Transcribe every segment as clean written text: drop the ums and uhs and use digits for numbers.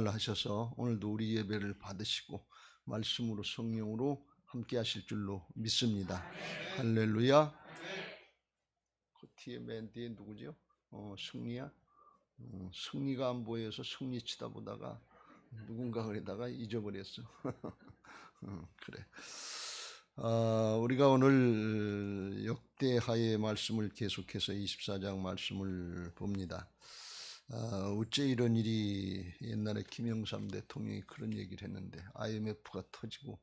부활하셔서 오늘도 우리 예배를 받으시고 말씀으로 성령으로 함께 하실 줄로 믿습니다. 할렐루야. 그 뒤에 맨 뒤에 누구죠? 승리야? 승리가 안 보여서 승리 치다 보다가 누군가 그러다가 잊어버렸어. 그래. 우리가 오늘 역대하의 말씀을 계속해서 24장 말씀을 봅니다. 어째 이런 일이, 옛날에 김영삼 대통령이 그런 얘기를 했는데 IMF가 터지고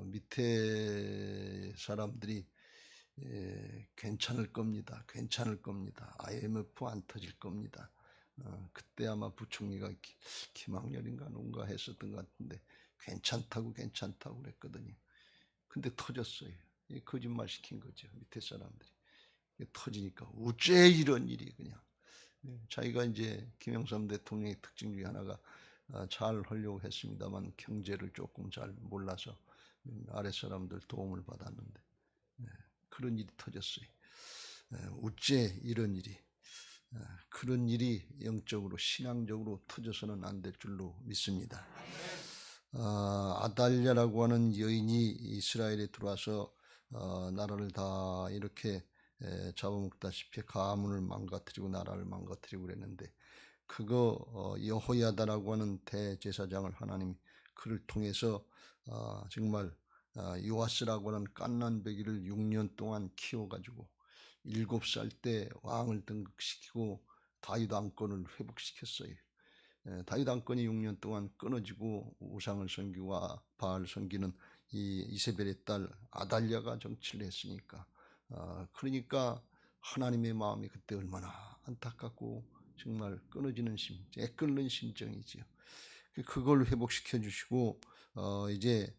밑에 사람들이 괜찮을 겁니다. 괜찮을 겁니다. IMF 안 터질 겁니다. 그때 아마 부총리가 김학렬인가 누군가 했었던 것 같은데 괜찮다고 그랬거든요. 근데 터졌어요. 거짓말 시킨 거죠. 밑에 사람들이. 터지니까 어째 이런 일이 그냥. 자기가 이제 김영삼 대통령의 특징 중에 하나가 잘 하려고 했습니다만 경제를 조금 잘 몰라서 아래 사람들 도움을 받았는데 그런 일이 터졌어요. 어째 이런 일이. 그런 일이 영적으로 신앙적으로 터져서는 안 될 줄로 믿습니다. 아달랴라고 하는 여인이 이스라엘에 들어와서 나라를 다 이렇게 잡아먹다시피 가문을 망가뜨리고 나라를 망가뜨리고 그랬는데 그거 여호야다라고 하는 대제사장을 하나님이 그를 통해서 정말 요아스라고 하는 갓난배기를 6년 동안 키워가지고 7살 때 왕을 등극시키고 다윗 왕권을 회복시켰어요. 다윗 왕권이 6년 동안 끊어지고 우상을 섬기고 바알 섬기는 이 이세벨의 딸 아달랴가 정치를 했으니까 그러니까 하나님의 마음이 그때 얼마나 안타깝고 정말 끊어지는 애끓는 심정이지요. 그걸 회복시켜 주시고 이제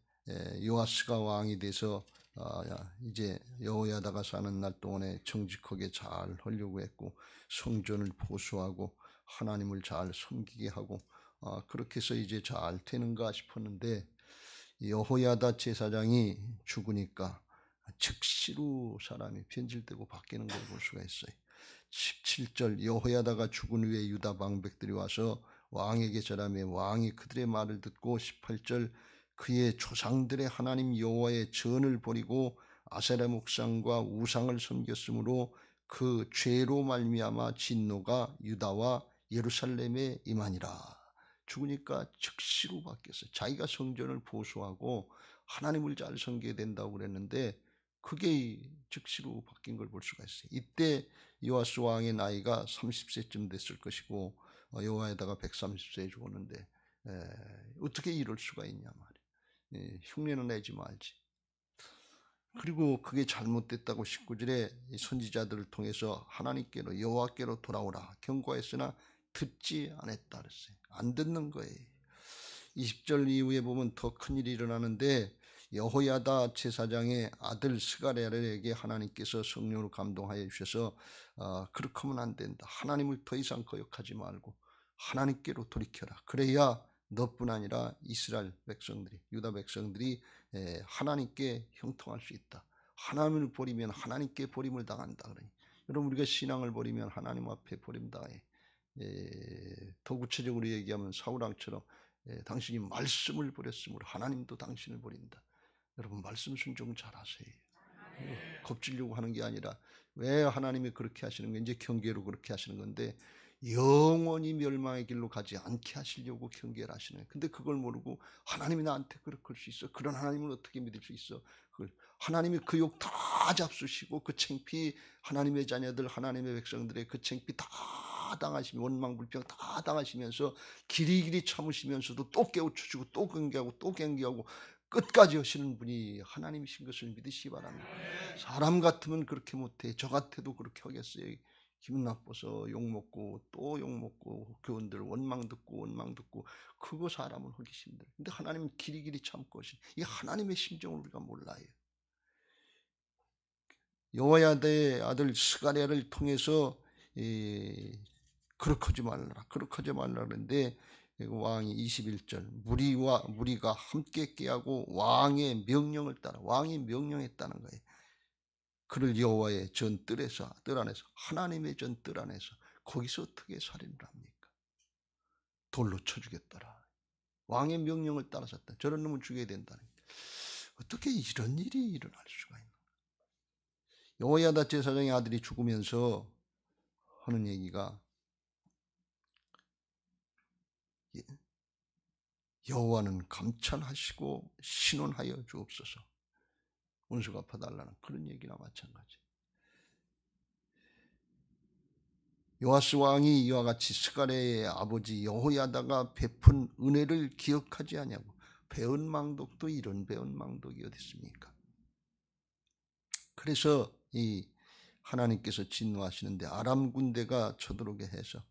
요아스가 왕이 돼서 이제 여호야다가 사는 날 동안에 정직하게 잘 하려고 했고 성전을 보수하고 하나님을 잘 섬기게 하고 그렇게 해서 이제 잘 되는가 싶었는데 여호야다 제사장이 죽으니까 즉시로 사람이 변질되고 바뀌는 걸 볼 수가 있어요. 17절 여호야다가 죽은 후에 유다 방백들이 와서 왕에게 절하며 왕이 그들의 말을 듣고 18절 그의 조상들의 하나님 여호와의 전을 버리고 아세라 목상과 우상을 섬겼으므로 그 죄로 말미암아 진노가 유다와 예루살렘에 임하니라. 죽으니까 즉시로 바뀌었어요. 자기가 성전을 보수하고 하나님을 잘 섬겨야 된다고 그랬는데 그게 즉시로 바뀐 걸 볼 수가 있어요. 이때 요아스 왕의 나이가 30세쯤 됐을 것이고 여호야다가 130세에 죽었는데 어떻게 이럴 수가 있냐 말이에요. 흉내는 내지 말지. 그리고 그게 잘못됐다고 19절에 선지자들을 통해서 하나님께로 여호와께로 돌아오라 경고했으나 듣지 않았다 그랬어요. 안 듣는 거예요. 20절 이후에 보면 더 큰일이 일어나는데 여호야다 제사장의 아들 스가랴에게 하나님께서 성령으로 감동하여 주셔서 그렇게 하면 안 된다. 하나님을 더 이상 거역하지 말고 하나님께로 돌이켜라. 그래야 너뿐 아니라 이스라엘 백성들이, 유다 백성들이 하나님께 형통할 수 있다. 하나님을 버리면 하나님께 버림을 당한다. 그러니 여러분 우리가 신앙을 버리면 하나님 앞에 버림당해. 더 구체적으로 얘기하면 사울왕처럼 당신이 말씀을 버렸으므로 하나님도 당신을 버린다. 여러분 말씀 순종 잘하세요. 겁주려고 하는 게 아니라 왜 하나님이 그렇게 하시는 게 이제 경계로 그렇게 하시는 건데 영원히 멸망의 길로 가지 않게 하시려고 경계를 하시는 거예요. 근데 그걸 모르고 하나님이 나한테 그렇게 할 수 있어? 그런 하나님을 어떻게 믿을 수 있어? 그걸 하나님이 그 욕 다 잡수시고 그 창피 하나님의 자녀들 하나님의 백성들의 그 창피 다 당하시면 원망불평 다 당하시면서 길이길이 참으시면서도 또 깨우쳐주고 또 경계하고 또 경계하고 끝까지 하시는 분이 하나님이신 것을 믿으시기 바랍니다. 사람 같으면 그렇게 못해. 저 같아도 그렇게 하겠어요. 기분 나빠서 욕먹고 또 욕먹고 교원들 원망 듣고 그거 사람은 하기 힘들어요. 근데 하나님은 길이길이 참고 하신 이 하나님의 심정을 우리가 몰라요. 여호야다의 아들 스가랴를 통해서 그렇게 하지 말라 그러는데 왕이 21절 무리가 함께 깨하고 왕의 명령을 따라 왕이 명령했다는 거예요. 그를 여호와의 전 뜰 안에서 하나님의 전 뜰 안에서 거기서 어떻게 살인을 합니까? 돌로 쳐 죽였더라. 왕의 명령을 따라섰다. 저런 놈을 죽여야 된다는. 어떻게 이런 일이 일어날 수가 있나? 여호야다 제사장의 아들이 죽으면서 하는 얘기가 여호와는 감찰하시고 신원하여 주옵소서. 원수 갚아달라는 그런 얘기나 마찬가지. 요아스 왕이 이와 같이 스가랴의 아버지 여호야다가 베푼 은혜를 기억하지 아니하고 배은망덕도 이런 배은망덕이 어디 있습니까? 그래서 이 하나님께서 진노하시는데 아람 군대가 쳐들어오게 해서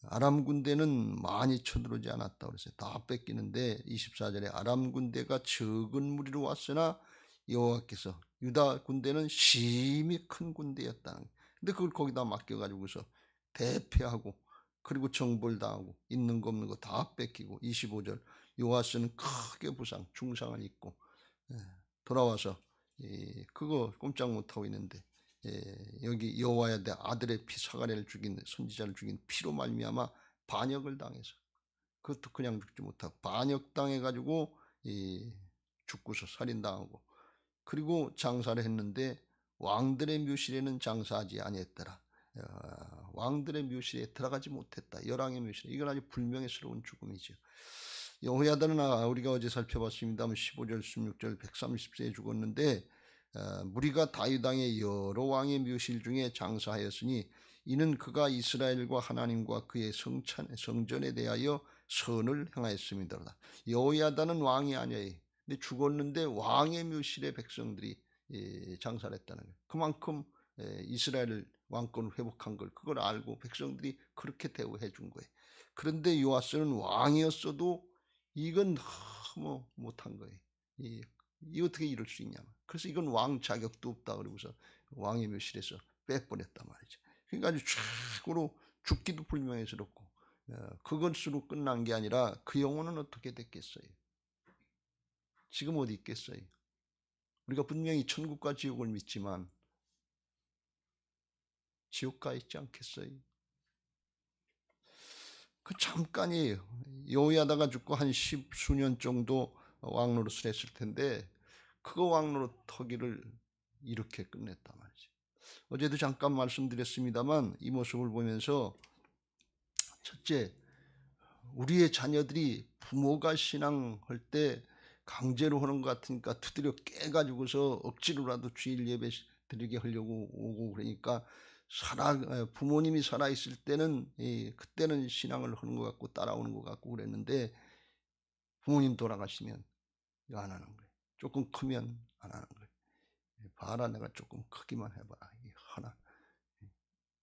아람 군대는 많이 쳐들어오지 않았다 그랬어요. 다 뺏기는데 24절에 아람 군대가 적은 무리로 왔으나 여호와께서 유다 군대는 심히 큰 군대였다는 거예요. 근데 그걸 거기다 맡겨가지고서 대패하고 그리고 정벌당하고 있는 거 없는 거 다 뺏기고 25절 요아스는 크게 부상 중상을 입고 돌아와서 그거 꼼짝 못하고 있는데 여기 여호와의 아들의 피 사가랴를 죽인 선지자를 죽인 피로 말미암아 반역을 당해서 그것도 그냥 죽지 못하고 반역당해가지고 죽고서 살인당하고 그리고 장사를 했는데 왕들의 묘실에는 장사하지 아니했더라. 왕들의 묘실에 들어가지 못했다. 열왕의 묘실에. 이건 아주 불명예스러운 죽음이죠. 여호야다는 우리가 어제 살펴봤습니다만 15절 16절 130세에 죽었는데 무리가 다윗 왕의 여러 왕의 묘실 중에 장사하였으니 이는 그가 이스라엘과 하나님과 그의 성전에 대하여 선을 행하였습니다. 여호야다는 왕이 아니에요. 근데 죽었는데 왕의 묘실에 백성들이 장사를 했다는 거예요. 그만큼 이스라엘을 왕권을 회복한 걸 그걸 알고 백성들이 그렇게 대우해 준 거예요. 그런데 요아스는 왕이었어도 이건 너무 못한 거예요. 이 어떻게 이럴 수 있냐. 그래서 이건 왕 자격도 없다 그러고서 왕의 묘실에서 빼버렸단 말이죠. 그러니까 아주 최고로 죽기도 불명예스럽고 그것으로 끝난 게 아니라 그 영혼은 어떻게 됐겠어요? 지금 어디 있겠어요? 우리가 분명히 천국과 지옥을 믿지만 지옥 가 있지 않겠어요? 그 잠깐이에요. 여호야다가 죽고 한 10수년 정도 왕노릇을 했을 텐데 그거 왕노릇 터기를 이렇게 끝냈단 말이죠. 어제도 잠깐 말씀드렸습니다만 이 모습을 보면서 첫째, 우리의 자녀들이 부모가 신앙할 때 강제로 하는 것 같으니까 두드려 깨가지고서 억지로라도 주일 예배 드리게 하려고 오고 그러니까 부모님이 살아있을 때는 그때는 신앙을 하는 것 같고 따라오는 것 같고 그랬는데 부모님 돌아가시면 이거 안 하는 거예요. 조금 크면 안 하는 거예요. 봐라 내가 조금 크기만 해봐라. 이게 하나.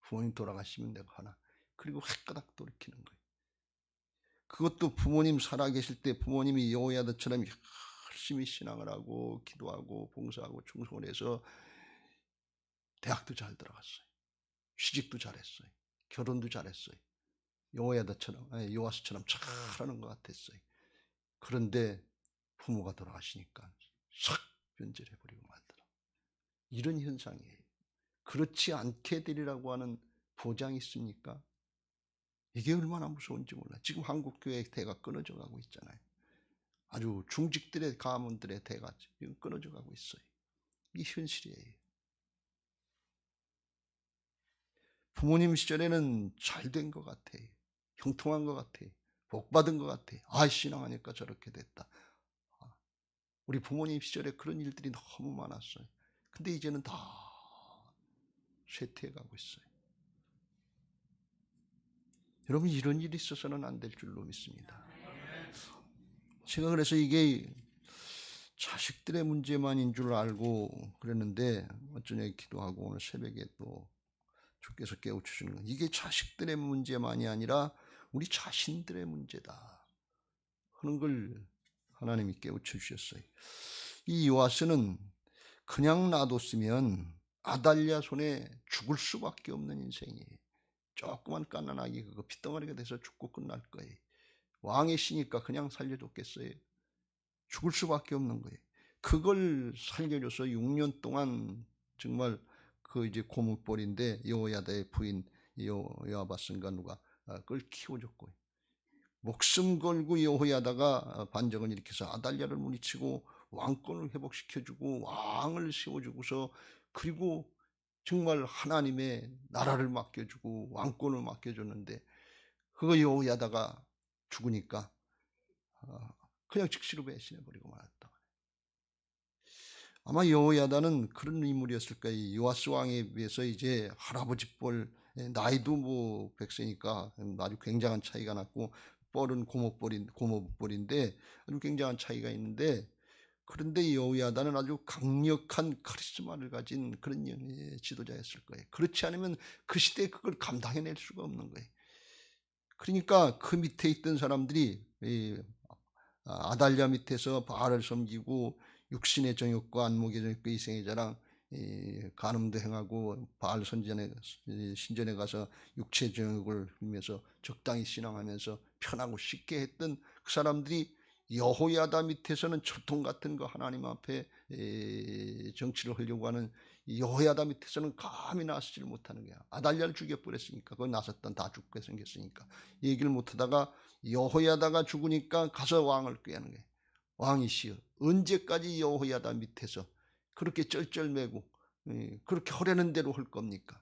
부모님 돌아가시면 내가 하나. 그리고 헷가닥 돌이키는 거예요. 그것도 부모님 살아계실 때 부모님이 여호야다처럼 열심히 신앙을 하고 기도하고 봉사하고 충성을 해서 대학도 잘 들어갔어요. 취직도 잘했어요. 결혼도 잘했어요. 여호야다처럼 요아스처럼 잘하는 것 같았어요. 그런데 부모가 돌아가시니까 싹 변절해버리고 말더라. 이런 현상이에요. 그렇지 않게 되리라고 하는 보장이 있습니까? 이게 얼마나 무서운지 몰라. 지금 한국교회 대가 끊어져 가고 있잖아요. 아주 중직들의 가문들의 대가 지금 끊어져 가고 있어요. 이 현실이에요. 부모님 시절에는 잘 된 것 같아요. 형통한 것 같아요. 복 받은 것 같아요. 신앙하니까 저렇게 됐다. 우리 부모님 시절에 그런 일들이 너무 많았어요. 근데 이제는 다 쇠퇴해 가고 있어요. 여러분 이런 일이 있어서는 안 될 줄로 믿습니다. 제가 그래서 이게 자식들의 문제만인 줄 알고 그랬는데 어쩌냐 기도하고 오늘 새벽에 또 주께서 깨우치시는 건 이게 자식들의 문제만이 아니라 우리 자신들의 문제다 하는 걸 하나님이 깨우쳐 주셨어요. 이 요아스는 그냥 놔뒀으면 아달랴 손에 죽을 수밖에 없는 인생이에요. 조그만 갓난아기 그거 핏덩어리가 돼서 죽고 끝날 거예요. 왕의 씨니까 그냥 살려줬겠어요. 죽을 수밖에 없는 거예요. 그걸 살려줘서 6년 동안 정말 그 이제 고문벌인데 여호야다의 부인 여아바스인가 누가 그걸 키워줬고 목숨 걸고 여호야다가 반정을 일으켜서 아달랴를 물리치고 왕권을 회복시켜주고 왕을 세워주고서 그리고 정말 하나님의 나라를 맡겨주고 왕권을 맡겨줬는데 그거 여호야다가 죽으니까 그냥 즉시로 배신해버리고 말았다. 아마 여호야다는 그런 인물이었을 거예요. 요아스 왕에 비해서 이제 할아버지 뻘, 나이도 뭐 100세니까 아주 굉장한 차이가 났고 뻘은 고모뻘인데 아주 굉장한 차이가 있는데, 그런데 여호야다는 아주 강력한 카리스마를 가진 그런 지도자였을 거예요. 그렇지 않으면 그 시대에 그걸 감당해낼 수가 없는 거예요. 그러니까 그 밑에 있던 사람들이 아달랴 밑에서 바알을 섬기고 육신의 정욕과 안목의 정욕과 이생의 자랑, 간음도 행하고 바알 신전에 가서 육체 정욕을 누리면서 적당히 신앙하면서 편하고 쉽게 했던 그 사람들이 여호야다 밑에서는 철통 같은 거 하나님 앞에 정치를 하려고 하는 여호야다 밑에서는 감히 나서지를 못하는 거야. 아달랴를 죽여버렸으니까, 그건 나섰던 다 죽게 생겼으니까 얘기를 못하다가 여호야다가 죽으니까 가서 왕을 꾀하는 거야. 왕이시여, 언제까지 여호야다 밑에서 그렇게 쩔쩔매고 그렇게 허려는 대로 할 겁니까?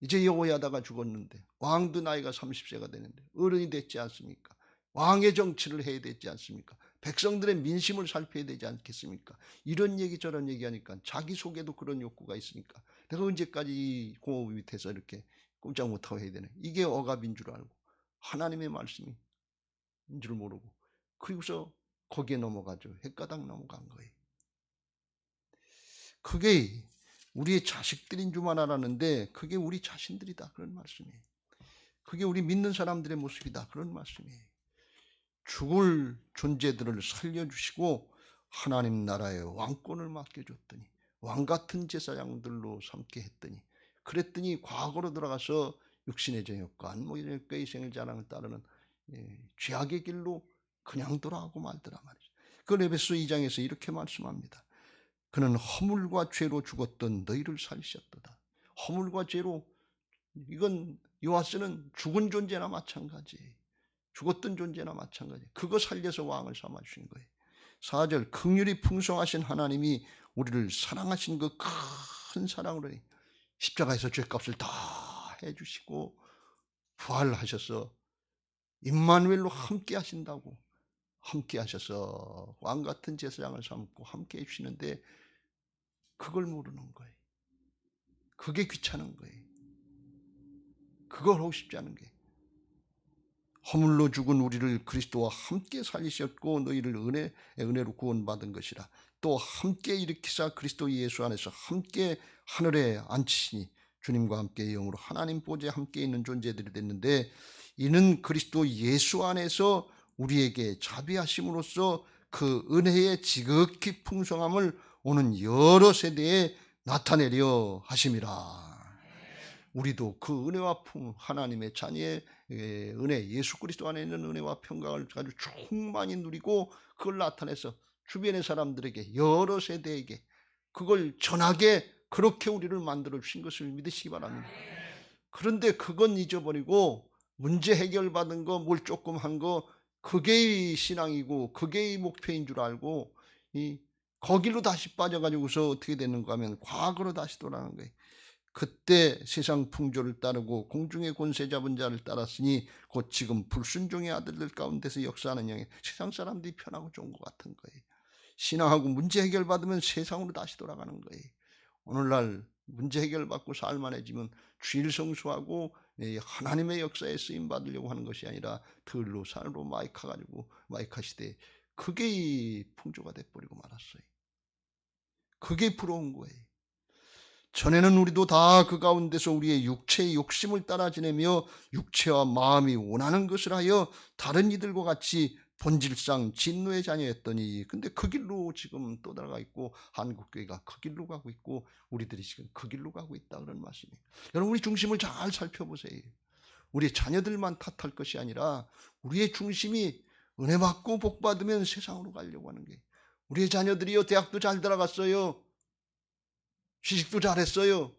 이제 여호야다가 죽었는데 왕도 나이가 30세가 되는데 어른이 됐지 않습니까? 왕의 정치를 해야 되지 않습니까? 백성들의 민심을 살펴야 되지 않겠습니까? 이런 얘기 저런 얘기하니까 자기 속에도 그런 욕구가 있으니까 내가 언제까지 고모 밑에서 이렇게 꼼짝 못하고 해야 되네. 이게 억압인 줄 알고 하나님의 말씀인 줄 모르고 그리고서 거기에 넘어가죠. 헷가닥 넘어간 거예요. 그게 우리의 자식들인 줄만 알았는데 그게 우리 자신들이다, 그런 말씀이에요. 그게 우리 믿는 사람들의 모습이다, 그런 말씀이에요. 죽을 존재들을 살려주시고 하나님 나라의 왕권을 맡겨줬더니 왕같은 제사장들로 삼게 했더니, 그랬더니 과거로 들어가서 육신의 정욕과 안목의 정욕과 이생의 자랑을 따르는 죄악의 길로 그냥 돌아가고 말더라 말이죠. 그 에베소 2장에서 이렇게 말씀합니다. 그는 허물과 죄로 죽었던 너희를 살리셨도다. 허물과 죄로, 이건 요아스는 죽은 존재나 마찬가지예요. 죽었던 존재나 마찬가지. 그거 살려서 왕을 삼아주신 거예요. 4절, 긍휼이 풍성하신 하나님이 우리를 사랑하신 그 큰 사랑으로 십자가에서 죄값을 다 해주시고 부활하셔서 임마누엘로 함께 하신다고, 함께 하셔서 왕같은 제사장을 삼고 함께 해주시는데 그걸 모르는 거예요. 그게 귀찮은 거예요. 그걸 하고 싶지 않은 게, 허물로 죽은 우리를 그리스도와 함께 살리셨고 너희를 은혜로 구원받은 것이라. 또 함께 일으키사 그리스도 예수 안에서 함께 하늘에 앉히시니 주님과 함께 영으로 하나님 보좌에 함께 있는 존재들이 됐는데, 이는 그리스도 예수 안에서 우리에게 자비하심으로써 그 은혜의 지극히 풍성함을 오는 여러 세대에 나타내려 하심이라. 우리도 그 은혜와 하나님의 자녀의 은혜, 예수 그리스도 안에 있는 은혜와 평강을 아주 충만히 누리고 그걸 나타내서 주변의 사람들에게, 여러 세대에게 그걸 전하게 그렇게 우리를 만들어 주신 것을 믿으시기 바랍니다. 그런데 그건 잊어버리고 문제 해결받은 거, 뭘 조금 한 거, 그게 신앙이고 그게 목표인 줄 알고 거기로 다시 빠져가지고서 어떻게 되는가 하면 과거로 다시 돌아가는 거예요. 그때 세상 풍조를 따르고 공중의 권세 잡은 자를 따랐으니 곧 지금 불순종의 아들들 가운데서 역사하는 영에 세상 사람들이 편하고 좋은 것 같은 거예요. 신앙하고 문제 해결받으면 세상으로 다시 돌아가는 거예요. 오늘날 문제 해결받고 살만해지면 주일 성수하고 하나님의 역사에 쓰임 받으려고 하는 것이 아니라 들로 산으로 마이카 가지고 마이카 시대에 그게 풍조가 돼버리고 말았어요. 그게 부러운 거예요. 전에는 우리도 다 그 가운데서 우리의 육체의 욕심을 따라 지내며 육체와 마음이 원하는 것을 하여 다른 이들과 같이 본질상 진노의 자녀였더니, 근데 그 길로 지금 또 들어가 있고 한국교회가 그 길로 가고 있고 우리들이 지금 그 길로 가고 있다, 그런 말씀이에요. 여러분, 우리 중심을 잘 살펴보세요. 우리 자녀들만 탓할 것이 아니라 우리의 중심이 은혜 받고 복 받으면 세상으로 가려고 하는 게, 우리의 자녀들이요 대학도 잘 들어갔어요, 취직도 잘했어요,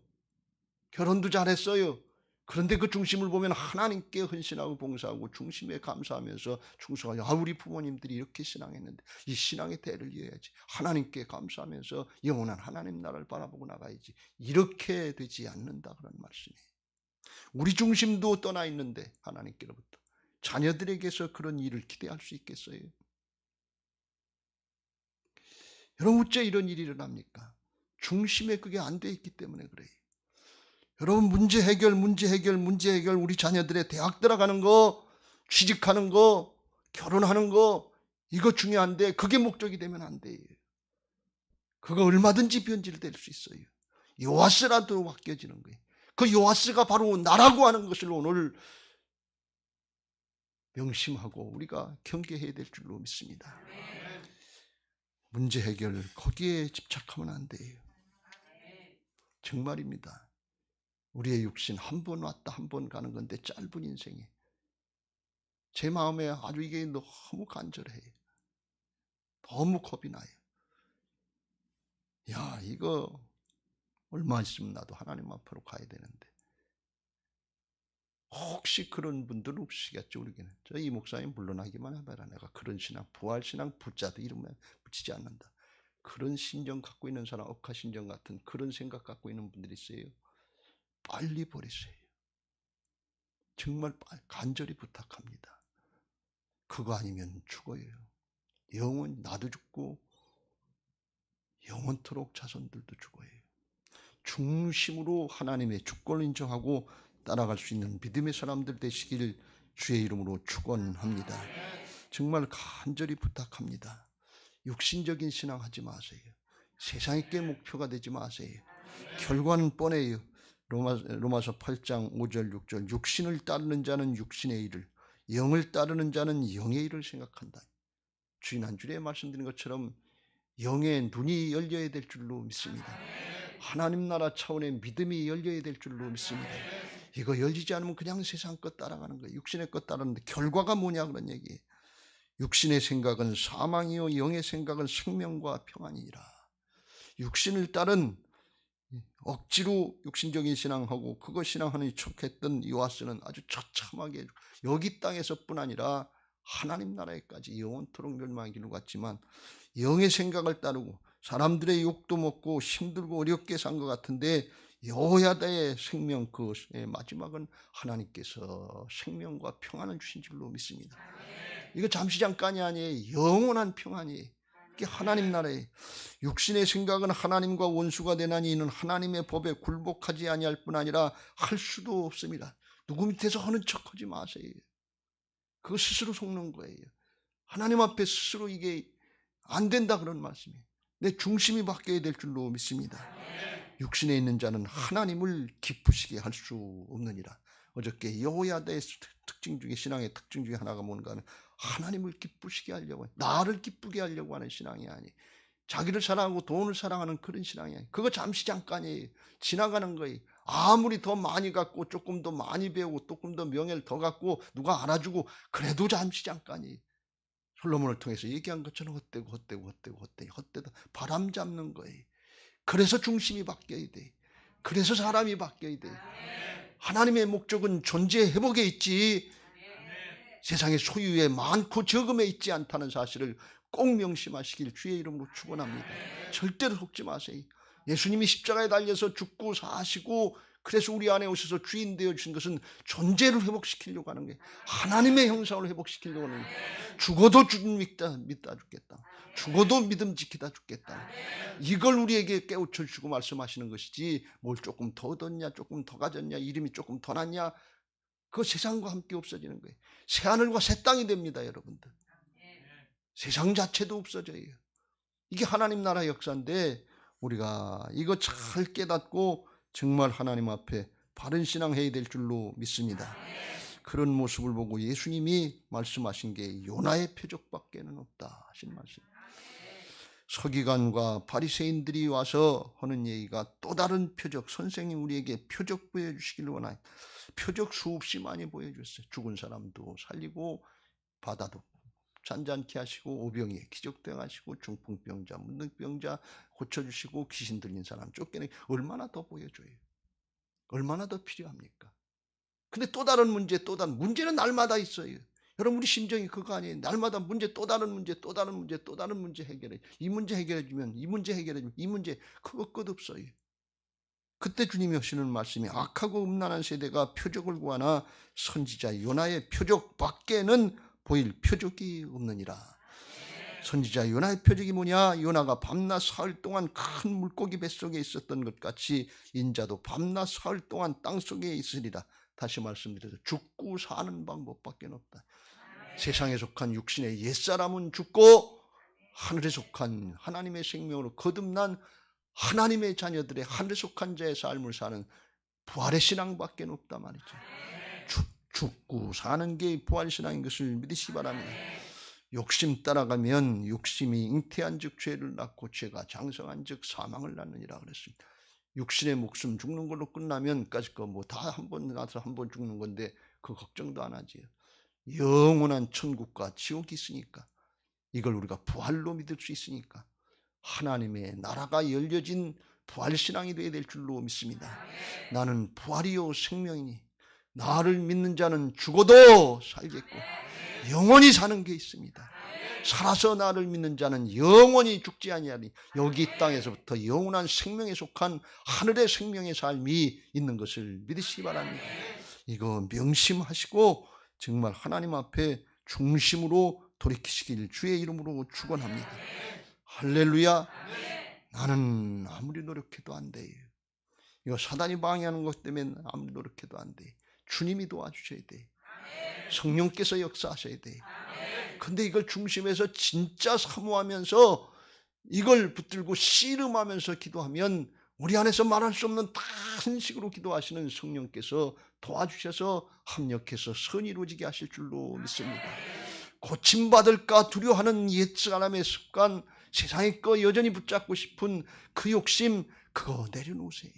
결혼도 잘했어요, 그런데 그 중심을 보면 하나님께 헌신하고 봉사하고 중심에 감사하면서 충성하여, 우리 부모님들이 이렇게 신앙했는데 이 신앙의 대를 이어야지. 하나님께 감사하면서 영원한 하나님 나라를 바라보고 나가야지. 이렇게 되지 않는다 그런 말씀이에요. 우리 중심도 떠나 있는데 하나님께로부터 자녀들에게서 그런 일을 기대할 수 있겠어요? 여러분, 어째 이런 일이 일어납니까? 중심에 그게 안 돼 있기 때문에 그래요. 여러분, 문제 해결, 우리 자녀들의 대학 들어가는 거, 취직하는 거, 결혼하는 거, 이거 중요한데 그게 목적이 되면 안 돼요. 그거 얼마든지 변질될 수 있어요. 요아스라도 바뀌어지는 거예요. 그 요아스가 바로 나라고 하는 것을 오늘 명심하고 우리가 경계해야 될 줄로 믿습니다. 문제 해결, 거기에 집착하면 안 돼요. 정말입니다. 우리의 육신 한 번 왔다 한 번 가는 건데 짧은 인생에 제 마음에 아주 이게 너무 간절해요. 너무 겁이 나요. 야, 이거 얼마 있으면 나도 하나님 앞으로 가야 되는데. 혹시 그런 분들은 없으시겠죠, 우리에게는. 이 목사님 물러나기만 해봐라. 내가 그런 신앙, 부활신앙 붙자도 이름에 붙이지 않는다. 그런 신정 갖고 있는 사람, 억하신정 같은 그런 생각 갖고 있는 분들이 있어요. 빨리 버리세요. 정말 간절히 부탁합니다. 그거 아니면 죽어요. 영원, 나도 죽고 영원토록 자손들도 죽어요. 중심으로 하나님의 주권을 인정하고 따라갈 수 있는 믿음의 사람들 되시길 주의 이름으로 축원합니다. 정말 간절히 부탁합니다. 육신적인 신앙 하지 마세요. 세상의 게 목표가 되지 마세요. 결과는 뻔해요. 로마서 8장 5절 6절, 육신을 따르는 자는 육신의 일을, 영을 따르는 자는 영의 일을 생각한다. 지난주에 말씀드린 것처럼 영의 눈이 열려야 될 줄로 믿습니다. 하나님 나라 차원의 믿음이 열려야 될 줄로 믿습니다. 이거 열리지 않으면 그냥 세상 것 따라가는 거예요. 육신의 것 따르는데 결과가 뭐냐 그런 얘기예요. 육신의 생각은 사망이요 영의 생각은 생명과 평안이니라. 육신을 따른 억지로 육신적인 신앙하고 그거 신앙하는 척했던 요아스는 아주 처참하게 여기 땅에서뿐 아니라 하나님 나라에까지 영원토록 멸망하기로 갔지만 영의 생각을 따르고 사람들의 욕도 먹고 힘들고 어렵게 산 것 같은데 여호야다의 생명 그 마지막은 하나님께서 생명과 평안을 주신 줄로 믿습니다. 이거 잠시 잠깐이 아니에요. 영원한 평안이에요. 이게 하나님 나라에 육신의 생각은 하나님과 원수가 되나니 이는 하나님의 법에 굴복하지 아니할 뿐 아니라 할 수도 없습니다. 누구 밑에서 하는 척하지 마세요. 그거 스스로 속는 거예요. 하나님 앞에 스스로 이게 안 된다 그런 말씀이에요. 내 중심이 바뀌어야 될 줄로 믿습니다. 육신에 있는 자는 하나님을 기쁘시게 할 수 없느니라. 어저께 여호야다의 특징 중에 신앙의 특징 중에 하나가 뭔가 하면 하나님을 기쁘시게 하려고, 나를 기쁘게 하려고 하는 신앙이 아니, 자기를 사랑하고 돈을 사랑하는 그런 신앙이 아니, 그거 잠시 잠깐이에요. 지나가는 거예요. 아무리 더 많이 갖고 조금 더 많이 배우고 조금 더 명예를 더 갖고 누가 알아주고 그래도 잠시 잠깐이에요. 솔로몬을 통해서 얘기한 것처럼 헛되다 바람 잡는 거예요. 그래서 중심이 바뀌어야 돼. 그래서 사람이 바뀌어야 돼. 하나님의 목적은 존재 회복에 있지 세상의 소유에 많고 적음에 있지 않다는 사실을 꼭 명심하시길 주의 이름으로 축원합니다. 절대로 속지 마세요. 예수님이 십자가에 달려서 죽고 사시고 그래서 우리 안에 오셔서 주인 되어 주신 것은 존재를 회복시키려고 하는 거예요. 하나님의 형상을 회복시키려고 하는 거예요. 죽어도 주님 믿다 죽겠다. 죽어도 믿음 지키다 죽겠다. 이걸 우리에게 깨우쳐 주고 말씀하시는 것이지 뭘 조금 더 얻었냐 조금 더 가졌냐 이름이 조금 더 났냐 그 세상과 함께 없어지는 거예요. 새하늘과 새 땅이 됩니다. 여러분들. 세상 자체도 없어져요. 이게 하나님 나라 역사인데 우리가 이거 잘 깨닫고 정말 하나님 앞에 바른 신앙해야 될 줄로 믿습니다. 그런 모습을 보고 예수님이 말씀하신 게 요나의 표적밖에는 없다 하신 말씀. 서기관과 바리새인들이 와서 하는 얘기가 또 다른 표적, 선생님 우리에게 표적 보여주시길 원하요. 표적 수없이 많이 보여줬어요. 죽은 사람도 살리고 바다도 잔잔케 하시고 오병이에 기적도 행하시고 중풍병자, 문득병자 고쳐주시고 귀신 들린 사람 쫓겨내 얼마나 더 보여줘요. 얼마나 더 필요합니까? 근데 또 다른 문제, 또 다른 문제는 날마다 있어요. 여러분 우리 심정이 그거 아니에요. 날마다 문제, 또 다른 문제, 또 다른 문제, 또 다른 문제 해결해. 이 문제 해결해 주면 이 문제 해결해 주면 이 문제, 그거 끝없어요. 그때 주님이 하시는 말씀이 악하고 음란한 세대가 표적을 구하나 선지자 요나의 표적 밖에는 보일 표적이 없느니라. 선지자 요나의 표적이 뭐냐? 요나가 밤낮 사흘 동안 큰 물고기 뱃속에 있었던 것 같이 인자도 밤낮 사흘 동안 땅속에 있으리라. 다시 말씀드려서 죽고 사는 방법밖에 없다. 세상에 속한 육신의 옛사람은 죽고 하늘에 속한 하나님의 생명으로 거듭난 하나님의 자녀들의 하늘에 속한 자의 삶을 사는 부활의 신앙밖에 없다 말이죠. 죽고 사는 게 부활신앙인 것을 믿으시기 바랍니다. 욕심 따라가면 욕심이 잉태한 즉 죄를 낳고 죄가 장성한 즉 사망을 낳느니라 그랬습니다. 육신의 목숨 죽는 걸로 끝나면까지 다 한 번 나서 한 번 죽는 건데 그 걱정도 안 하지요. 영원한 천국과 지옥이 있으니까, 이걸 우리가 부활로 믿을 수 있으니까 하나님의 나라가 열려진 부활신앙이 되어야 될 줄로 믿습니다. 나는 부활이요 생명이니 나를 믿는 자는 죽어도 살겠고 영원히 사는 게 있습니다. 살아서 나를 믿는 자는 영원히 죽지 아니하니 여기 땅에서부터 영원한 생명에 속한 하늘의 생명의 삶이 있는 것을 믿으시기 바랍니다. 이거 명심하시고 정말 하나님 앞에 중심으로 돌이키시길 주의 이름으로 축원합니다. 할렐루야. 나는 아무리 노력해도 안 돼요. 이거 사단이 방해하는 것 때문에 아무리 노력해도 안 돼. 주님이 도와주셔야 돼. 성령께서 역사하셔야 돼. 근데 이걸 중심에서 진짜 사모하면서 이걸 붙들고 씨름하면서 기도하면 우리 안에서 말할 수 없는 다른 식으로 기도하시는 성령께서 도와주셔서 합력해서 선이 이루어지게 하실 줄로 믿습니다. 고침받을까 두려워하는 옛사람의 습관, 세상의 거 여전히 붙잡고 싶은 그 욕심, 그거 내려놓으세요.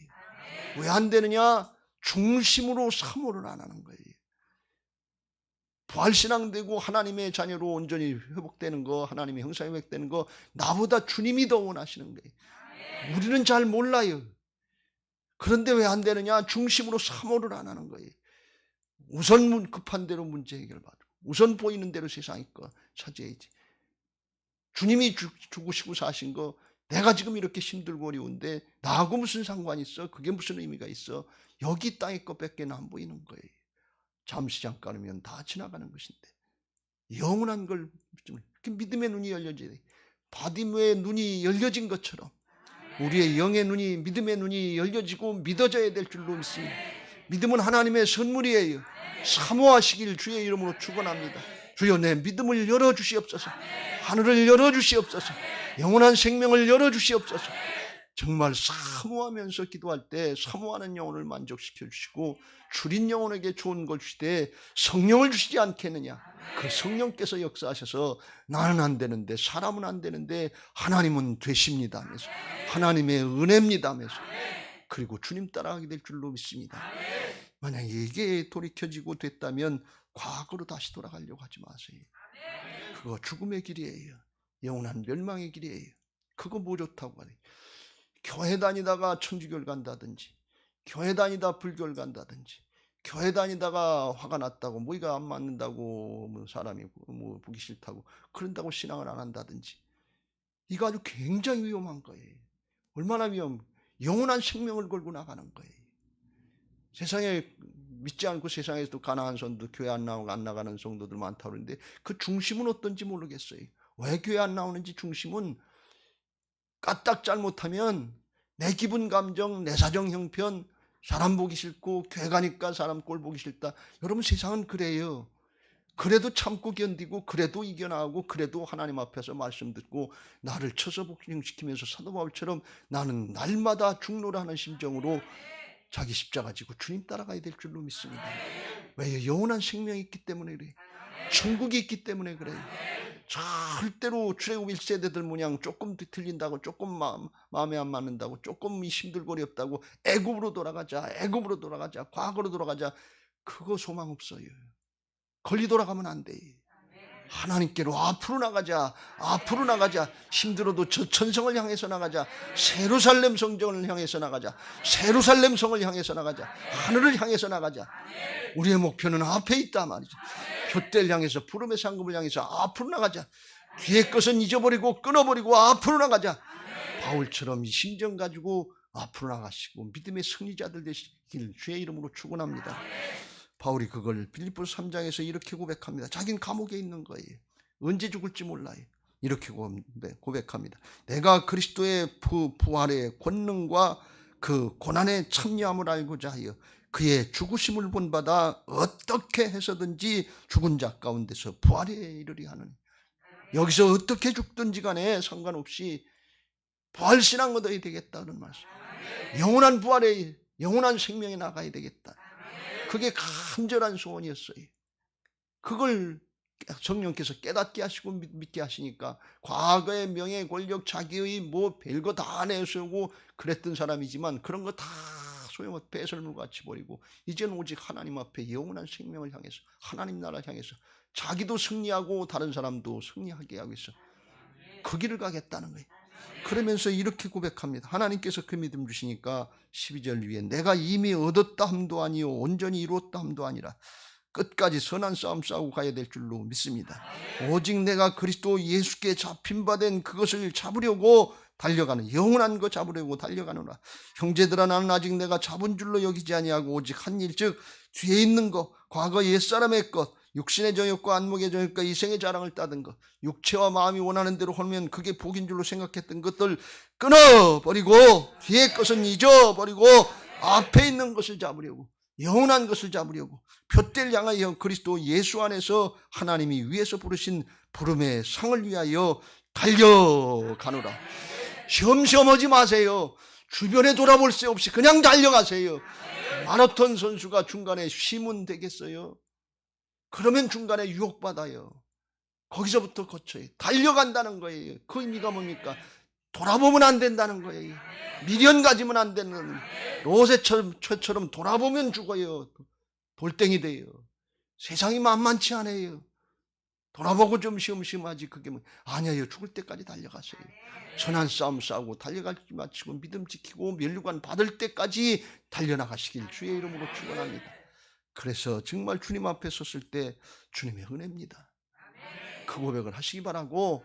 왜 안 되느냐? 중심으로 사모를 안 하는 거예요. 부활신앙 되고 하나님의 자녀로 온전히 회복되는 거, 하나님의 형상이 회복되는 거, 나보다 주님이 더 원하시는 거예요. 우리는 잘 몰라요. 그런데 왜 안 되느냐? 중심으로 사모를 안 하는 거예요. 우선 급한 대로 문제 해결받고, 우선 보이는 대로 세상의 거 차지해야지. 주님이 죽으시고 사신 거, 내가 지금 이렇게 힘들고 어려운데 나하고 무슨 상관이 있어? 그게 무슨 의미가 있어? 여기 땅의 것밖에 안 보이는 거예요. 잠시 잠깐이면 다 지나가는 것인데 영원한 걸 믿음의 눈이 열려져야 돼. 바디메의 눈이 열려진 것처럼 우리의 영의 눈이, 믿음의 눈이 열려지고 믿어져야 될 줄로 믿습니다. 믿음은 하나님의 선물이에요. 사모하시길 주의 이름으로 축원합니다. 주여, 내 믿음을 열어주시옵소서. 하늘을 열어주시옵소서. 영원한 생명을 열어주시옵소서. 정말 사모하면서 기도할 때 사모하는 영혼을 만족시켜 주시고 줄인 영혼에게 좋은 걸 주시되 성령을 주시지 않겠느냐. 그 성령께서 역사하셔서 나는 안 되는데, 사람은 안 되는데 하나님은 되십니다 하면서, 하나님의 은혜입니다 하면서, 그리고 주님 따라가게 될 줄로 믿습니다. 만약에 이게 돌이켜지고 됐다면 과거로 다시 돌아가려고 하지 마세요. 그거 죽음의 길이에요. 영원한 멸망의 길이에요. 그거 뭐 좋다고 하네. 교회 다니다가 천주교를 간다든지, 교회 다니다 불교를 간다든지, 교회 다니다가 화가 났다고, 뭐가 안 맞는다고, 뭐 사람이 뭐 보기 싫다고 그런다고 신앙을 안 한다든지, 이거 아주 굉장히 위험한 거예요. 얼마나 위험? 영원한 생명을 걸고 나가는 거예요. 세상에 믿지 않고 세상에서도 가난한 성도, 교회 안 나오고 안 나가는 성도들 많다고 그러는데 그 중심은 어떤지 모르겠어요. 왜 교회 안 나오는지 중심은 까딱 잘못하면 내 기분 감정, 내 사정 형편, 사람 보기 싫고 교회 가니까 사람 꼴 보기 싫다. 여러분 세상은 그래요. 그래도 참고 견디고, 그래도 이겨나가고, 그래도 하나님 앞에서 말씀 듣고 나를 쳐서 복싱시키면서 사도 바울처럼 나는 날마다 죽노라 하는 심정으로 자기 십자가 지고 주님 따라가야 될 줄로 믿습니다. 왜? 영원한 생명이 있기 때문에 그래. 천국이 있기 때문에 그래요. 절대로 출애굽 1세대들 모양 조금 틀린다고, 조금 마음에 안 맞는다고, 조금 힘들고 어렵다고 애굽으로 돌아가자, 애굽으로 돌아가자, 과거로 돌아가자, 그거 소망 없어요. 걸리 돌아가면 안 돼. 하나님께로 앞으로 나가자. 앞으로 나가자. 힘들어도 저 천성을 향해서 나가자. 예루살렘 성전을 향해서 나가자. 예루살렘 성을 향해서 나가자. 하늘을 향해서 나가자. 우리의 목표는 앞에 있다 말이죠. 표대를 향해서, 푸름의 상급을 향해서 앞으로 나가자. 뒤의 것은 잊어버리고 끊어버리고 앞으로 나가자. 바울처럼 이 심정 가지고 앞으로 나가시고 믿음의 승리자들 되시길 주의 이름으로 축원합니다. 바울이 그걸 빌립보서 3장에서 이렇게 고백합니다. 자기는 감옥에 있는 거예요. 언제 죽을지 몰라요. 이렇게 고백합니다. 내가 그리스도의 부활의 권능과 그 고난의 참여함을 알고자 하여 그의 죽으심을 본받아 어떻게 해서든지 죽은 자 가운데서 부활에 이르리 하는, 여기서 어떻게 죽든지 간에 상관없이 부활신앙 얻어야 되겠다는 말씀. 영원한 부활에, 영원한 생명에 나가야 되겠다. 그게 간절한 소원이었어요. 그걸 성령께서 깨닫게 하시고 믿게 하시니까 과거의 명예, 권력, 자기의 뭐 별거 다 내세우고 그랬던 사람이지만 그런 거 다 소용없이 배설물같이 버리고 이제는 오직 하나님 앞에 영원한 생명을 향해서, 하나님 나라를 향해서 자기도 승리하고 다른 사람도 승리하게 하기 위해서 그 길을 가겠다는 거예요. 그러면서 이렇게 고백합니다. 하나님께서 그 믿음 주시니까 12절 위에 내가 이미 얻었다 함도 아니요 온전히 이루었다 함도 아니라 끝까지 선한 싸움 싸우고 가야 될 줄로 믿습니다. 오직 내가 그리스도 예수께 잡힌 바 된 그것을 잡으려고 달려가는, 영원한 것 잡으려고 달려가노라. 형제들아, 나는 아직 내가 잡은 줄로 여기지 아니하고 오직 한 일, 즉 뒤에 있는 것, 과거 옛사람의 것, 육신의 정욕과 안목의 정욕과 이생의 자랑을 따든 것, 육체와 마음이 원하는 대로 하면 그게 복인 줄로 생각했던 것들 끊어버리고 뒤의 것은 잊어버리고 앞에 있는 것을 잡으려고, 영원한 것을 잡으려고 표대를 향하여 그리스도 예수 안에서 하나님이 위에서 부르신 부름의 상을 위하여 달려가노라. 시험시험하지 마세요. 주변에 돌아볼 새 없이 그냥 달려가세요. 마라톤 선수가 중간에 쉬면 되겠어요? 그러면 중간에 유혹받아요. 거기서부터 거쳐요. 달려간다는 거예요. 그 의미가 뭡니까? 돌아보면 안 된다는 거예요. 미련 가지면 안 되는, 로세처럼 돌아보면 죽어요. 돌덩이 돼요. 세상이 만만치 않아요. 돌아보고 좀 시험시험하지. 그게 뭐 아니에요. 죽을 때까지 달려가세요. 선한 싸움 싸우고 달려갈 줄 마치고 믿음 지키고 면류관 받을 때까지 달려나가시길 주의 이름으로 축원합니다. 그래서 정말 주님 앞에 섰을 때 주님의 은혜입니다. 그 고백을 하시기 바라고,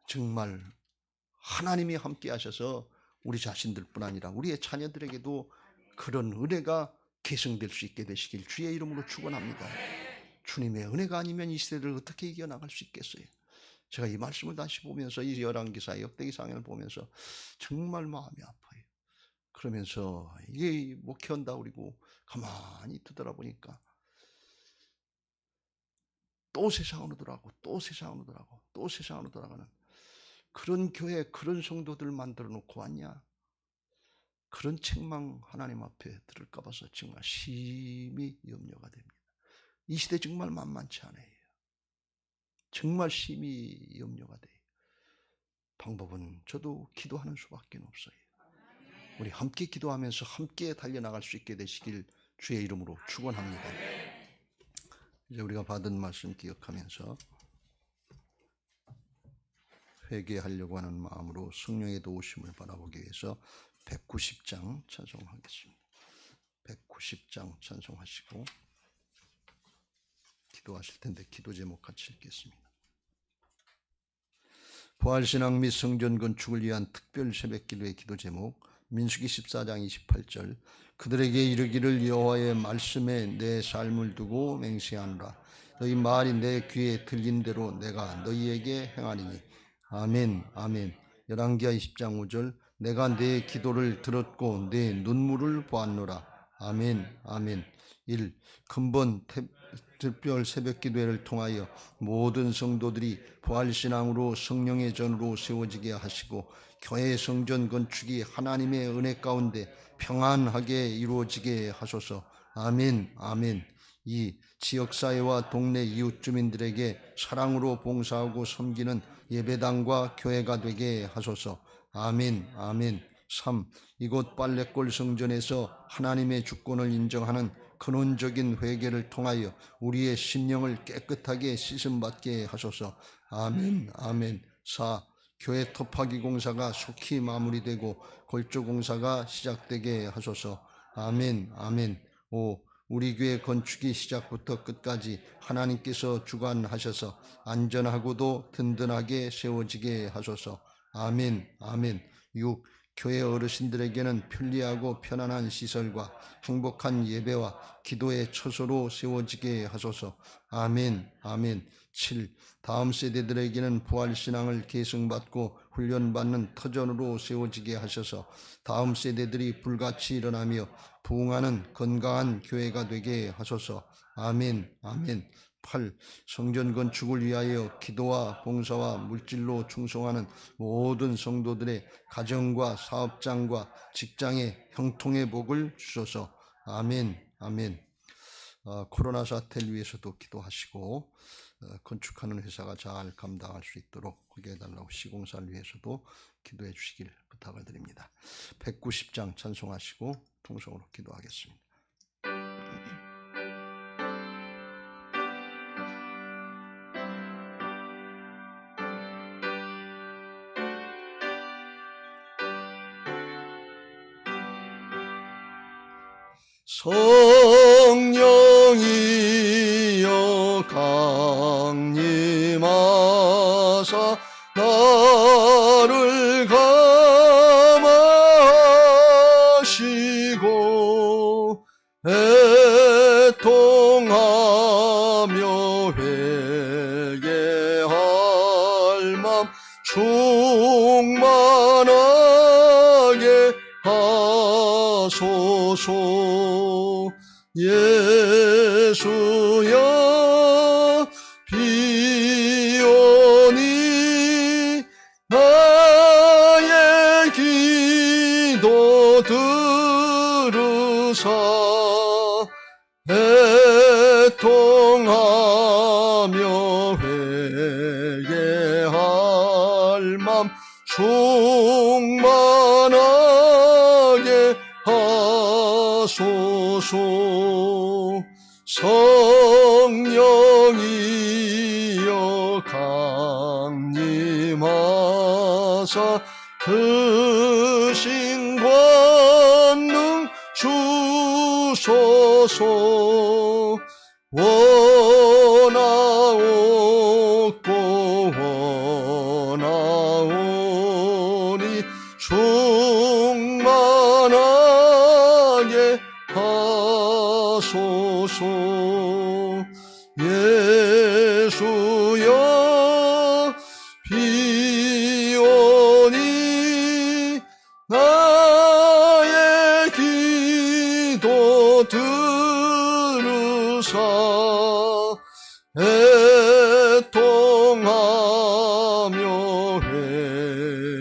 정말 하나님이 함께 하셔서 우리 자신들뿐 아니라 우리의 자녀들에게도 그런 은혜가 계승될 수 있게 되시길 주의 이름으로 축원합니다. 주님의 은혜가 아니면 이 시대를 어떻게 이겨나갈 수 있겠어요? 제가 이 말씀을 다시 보면서 이 열왕기사, 역대기상을 보면서 정말 마음이 아파요. 그러면서 이게 목회한다고 그리고 가만히 뒤돌아보니까 또 세상으로 돌아가고 또 세상으로 돌아가고 또 세상으로 돌아가는 그런 교회, 그런 성도들 만들어 놓고 왔냐? 그런 책망 하나님 앞에 들을까 봐서 정말 심히 염려가 됩니다. 이 시대 정말 만만치 않아요. 정말 심히 염려가 돼요. 방법은 저도 기도하는 수밖에 없어요. 우리 함께 기도하면서 함께 달려나갈 수 있게 되시길 주의 이름으로 축원합니다. 이제 우리가 받은 말씀 기억하면서 회개하려고 하는 마음으로 성령의 도우심을 바라보기 위해서 190장 찬송하겠습니다. 190장 찬송하시고 기도하실 텐데 기도 제목 같이 읽겠습니다. 부활신앙 및 성전 건축을 위한 특별 새벽기도의 기도 제목, 민수기 14장 28절. 그들에게 이르기를 여호와의 말씀에 내 삶을 두고 맹세하노라. 너희 말이 내 귀에 들린 대로 내가 너희에게 행하리니. 아멘, 아멘. 열왕기하 20장 5절. 내가 내 기도를 들었고 내 눈물을 보았노라. 아멘, 아멘. 1. 근본 특별 새벽기도회를 통하여 모든 성도들이 부활신앙으로 성령의 전으로 세워지게 하시고 교회 성전 건축이 하나님의 은혜 가운데 평안하게 이루어지게 하소서. 아멘, 아멘. 2. 지역사회와 동네 이웃 주민들에게 사랑으로 봉사하고 섬기는 예배당과 교회가 되게 하소서. 아멘, 아멘. 3. 이곳 빨래골 성전에서 하나님의 주권을 인정하는 근원적인 회개를 통하여 우리의 심령을 깨끗하게 씻음받게 하소서. 아멘. 아멘. 4. 교회 토파기 공사가 속히 마무리되고 골조 공사가 시작되게 하소서. 아멘. 아멘. 5. 우리 교회 건축이 시작부터 끝까지 하나님께서 주관하셔서 안전하고도 든든하게 세워지게 하소서. 아멘. 아멘. 6. 교회 어르신들에게는 편리하고 편안한 시설과 행복한 예배와 기도의 처소로 세워지게 하소서. 아멘. 아멘. 7. 다음 세대들에게는 부활신앙을 계승받고 훈련받는 터전으로 세워지게 하셔서 다음 세대들이 불같이 일어나며 부흥하는 건강한 교회가 되게 하소서. 아멘. 아멘. 8. 성전 건축을 위하여 기도와 봉사와 물질로 충성하는 모든 성도들의 가정과 사업장과 직장의 형통의 복을 주소서. 아멘. 아멘. 코로나 사태를 위해서도 기도하시고 건축하는 회사가 잘 감당할 수 있도록 하게 해달라고 시공사를 위해서도 기도해 주시길 부탁을 드립니다. 190장 찬송하시고 통성으로 기도하겠습니다. 성령이여 강림하사 나를 감화하시고 애통하며 회개할 맘 충만하게 하소서. 예수여 비오니 나의 기도 들으사 애통하며 회개할 맘 충만하게 하소서. 성령이여 강림하사 크신 권능 주소서. 원하옵고 원하오니 충만하게 하소서. 예수여 비오니 나의 기도 들으사 애통하며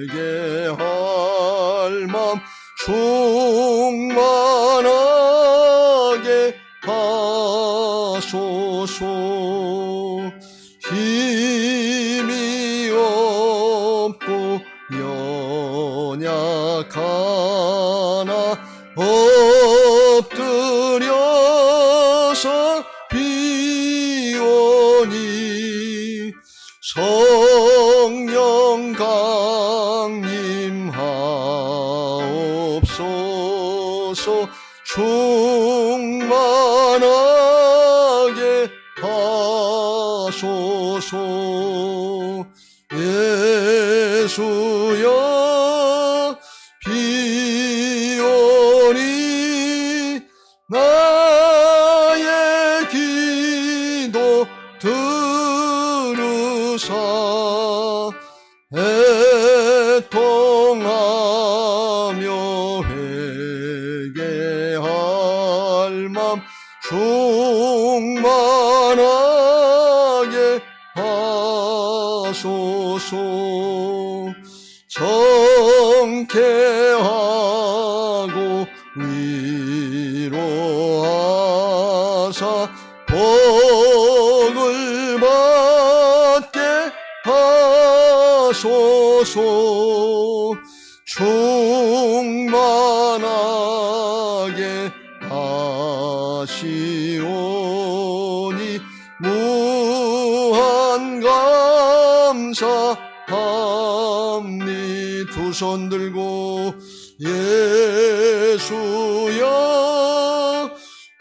회개할 맘 충만하게 하소서. 힘이 없고 연약하나 엎드려서 비오니 성령 강림하옵소서. 충만하게 하소서. 예수여 비오니 나의 기도 들으사 애통하며 회개할 맘 충만하게 하소서. 정케하고 위로하사 복을 받게 하소서. 충만하게 하시 감사합니. 두 손 들고 예수여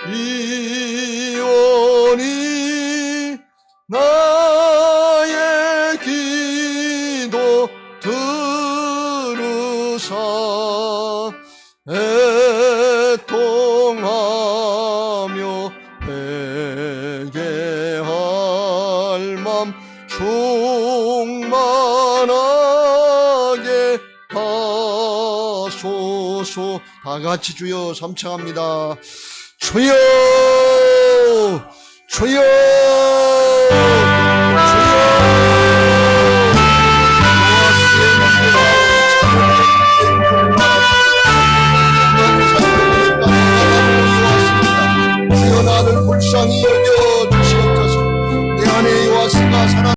이원이 나의 기도 들으사 애통하며 회개할 맘 충만하게 하소서. 다 같이 주여 삼창합니다. 주여 주여 주여